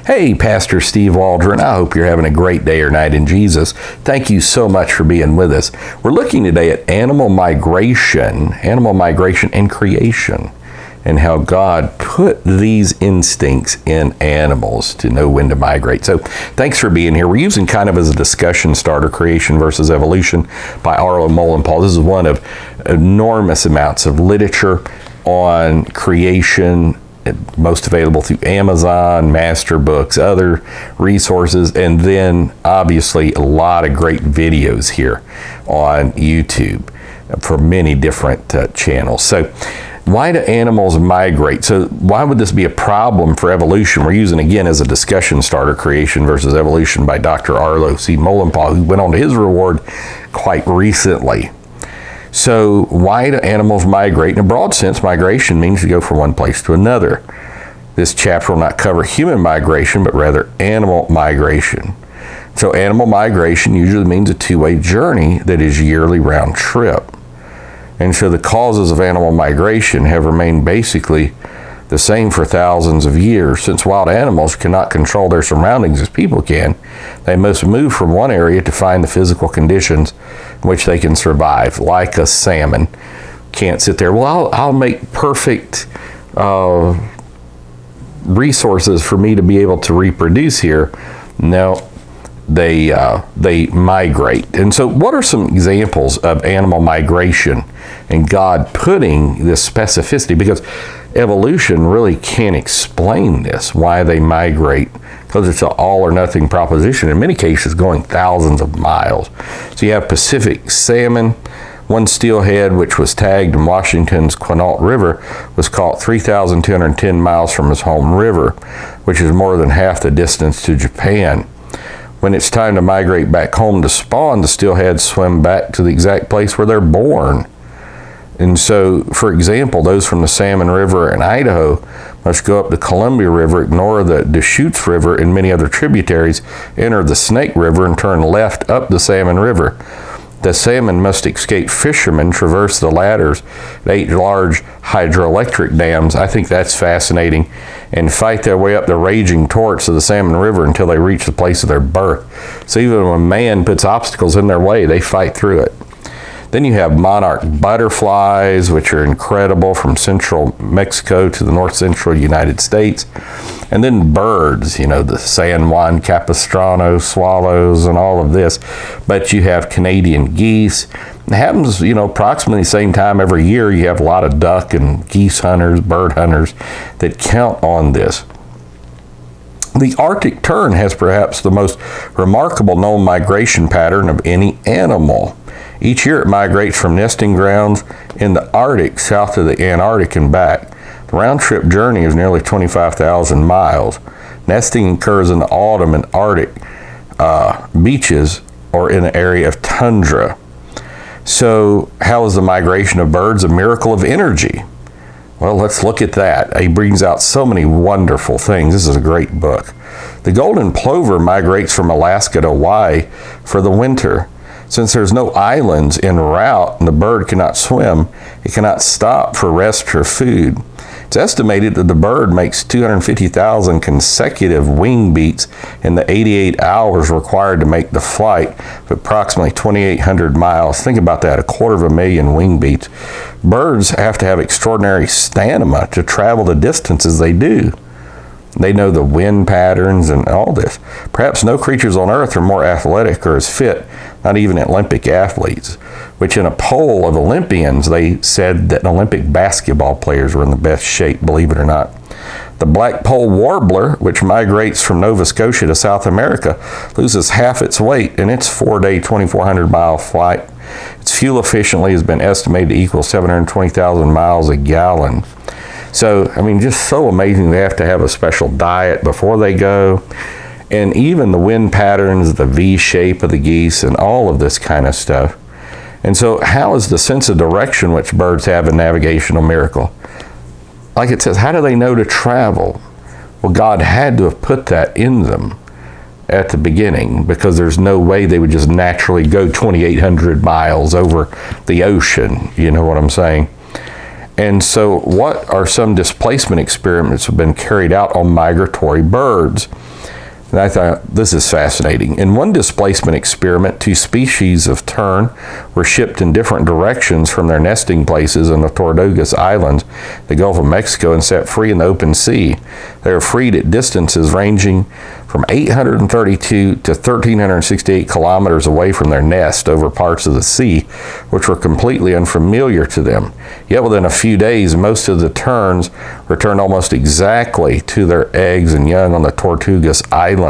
Hey, Pastor Steve Waldron. I hope you're having a great day or night in Jesus. Thank you so much for being with us. We're looking today at animal migration and creation, and how God put these instincts in animals to know when to migrate. So thanks for being here. We're using kind of as a discussion starter, Creation versus Evolution by R.O. Mullenpaul. This is one of enormous amounts of literature on creation, most available through Amazon, Master Books, other resources, and then obviously a lot of great videos here on YouTube from many different channels. So why do animals migrate? So why would this be a problem for evolution? We're using, again, as a discussion starter, Creation versus Evolution by Dr. R.O. Mullenpaul, who went on to his reward quite recently. So why do animals migrate? In a broad sense, migration means to go from one place to another. This chapter will not cover human migration, but rather animal migration. So animal migration usually means a two-way journey that is yearly round trip. And so the causes of animal migration have remained basically the same for thousands of years. Since wild animals cannot control their surroundings as people can, they must move from one area to find the physical conditions in which they can survive. Like a salmon can't sit there, well, I'll make perfect resources for me to be able to reproduce here. No, they migrate. And so what are some examples of animal migration and God putting this specificity? Because evolution really can't explain this, why they migrate, because it's an all or nothing proposition, in many cases going thousands of miles. So you have Pacific salmon. One steelhead, which was tagged in Washington's Quinault River, was caught 3,210 miles from his home river, which is more than half the distance to Japan. When it's time to migrate back home to spawn, the steelheads swim back to the exact place where they're born. And so, for example, those from the Salmon River in Idaho must go up the Columbia River, ignore the Deschutes River and many other tributaries, enter the Snake River, and turn left up the Salmon River. The salmon must escape fishermen, traverse the ladders at 8 large hydroelectric dams. I think that's fascinating. And fight their way up the raging torrents of the Salmon River until they reach the place of their birth. So even when man puts obstacles in their way, they fight through it. Then you have monarch butterflies, which are incredible, from central Mexico to the north central United States. And then birds, the San Juan Capistrano swallows and all of this. But you have Canadian geese. It happens, approximately the same time every year. You have a lot of duck and geese hunters, bird hunters that count on this. The Arctic tern has perhaps the most remarkable known migration pattern of any animal. Each year it migrates from nesting grounds in the Arctic south to the Antarctic and back. The round-trip journey is nearly 25,000 miles. Nesting occurs in the autumn in Arctic beaches or in the area of tundra. So how is the migration of birds a miracle of energy? Well, let's look at that. He brings out so many wonderful things. This is a great book. The golden plover migrates from Alaska to Hawaii for the winter. Since there's no islands en route and the bird cannot swim, it cannot stop for rest or food. It's estimated that the bird makes 250,000 consecutive wing beats in the 88 hours required to make the flight of approximately 2,800 miles. Think about that, 250,000 wing beats. Birds have to have extraordinary stamina to travel the distances they do. They know the wind patterns and all this. Perhaps no creatures on Earth are more athletic or as fit, not even Olympic athletes, which in a poll of Olympians, they said that Olympic basketball players were in the best shape, believe it or not. The black-pole warbler, which migrates from Nova Scotia to South America, loses half its weight in its 4-day, 2,400-mile flight. Its fuel efficiency has been estimated to equal 720,000 miles a gallon. So, just so amazing. They have to have a special diet before they go. And even the wind patterns, the V shape of the geese, and all of this kind of stuff. And so how is the sense of direction which birds have a navigational miracle? Like it says, how do they know to travel? Well, God had to have put that in them at the beginning, because there's no way they would just naturally go 2,800 miles over the ocean. You know what I'm saying? And so what are some displacement experiments that have been carried out on migratory birds? And I thought, this is fascinating. In one displacement experiment, 2 species of tern were shipped in different directions from their nesting places in the Tortugas Islands, the Gulf of Mexico, and set free in the open sea. They were freed at distances ranging from 832 to 1,368 kilometers away from their nest over parts of the sea, which were completely unfamiliar to them. Yet within a few days, most of the terns returned almost exactly to their eggs and young on the Tortugas Islands.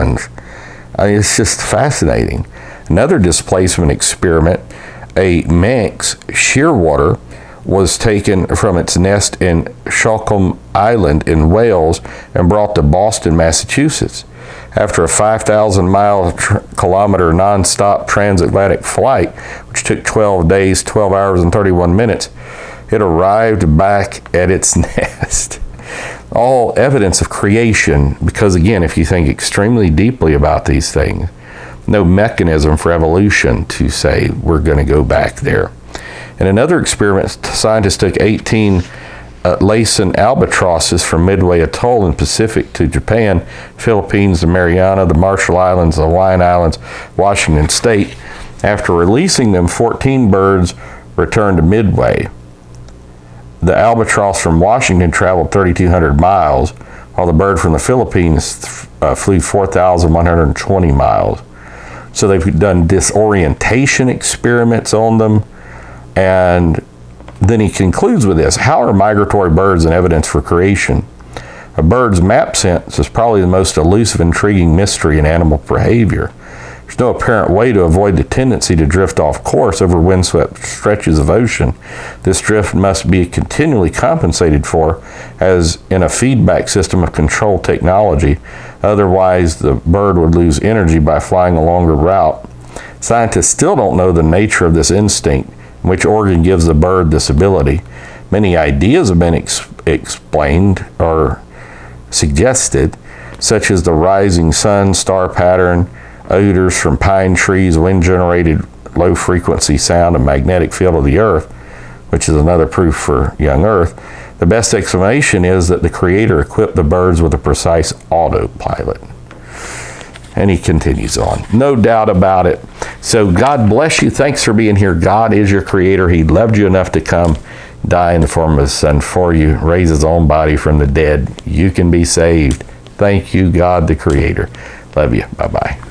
I mean, it's just fascinating. Another displacement experiment, a manx shearwater was taken from its nest in Sholcombe Island in Wales and brought to Boston, Massachusetts. After a 5,000-kilometer non-stop transatlantic flight, which took 12 days, 12 hours, and 31 minutes, it arrived back at its nest. All evidence of creation, because again, if you think extremely deeply about these things, no mechanism for evolution to say we're going to go back there. In another experiment, scientists took 18 Laysan albatrosses from Midway Atoll in Pacific to Japan, Philippines, the Mariana, the Marshall Islands, the Hawaiian Islands, Washington State. After releasing them, 14 birds returned to Midway. The albatross from Washington traveled 3,200 miles, while the bird from the Philippines flew 4,120 miles. So they've done disorientation experiments on them. And then he concludes with this: how are migratory birds an evidence for creation? A bird's map sense is probably the most elusive, intriguing mystery in animal behavior. There's no apparent way to avoid the tendency to drift off course over windswept stretches of ocean. This drift must be continually compensated for, as in a feedback system of control technology. Otherwise, the bird would lose energy by flying a longer route. Scientists still don't know the nature of this instinct, which organ gives the bird this ability. Many ideas have been explained or suggested, such as the rising sun, star pattern, odors from pine trees, wind-generated low-frequency sound, and magnetic field of the Earth, which is another proof for young Earth. The best explanation is that the Creator equipped the birds with a precise autopilot. And he continues on. No doubt about it. So God bless you. Thanks for being here. God is your Creator. He loved you enough to come, die in the form of His Son for you, raise His own body from the dead. You can be saved. Thank you, God the Creator. Love you. Bye-bye.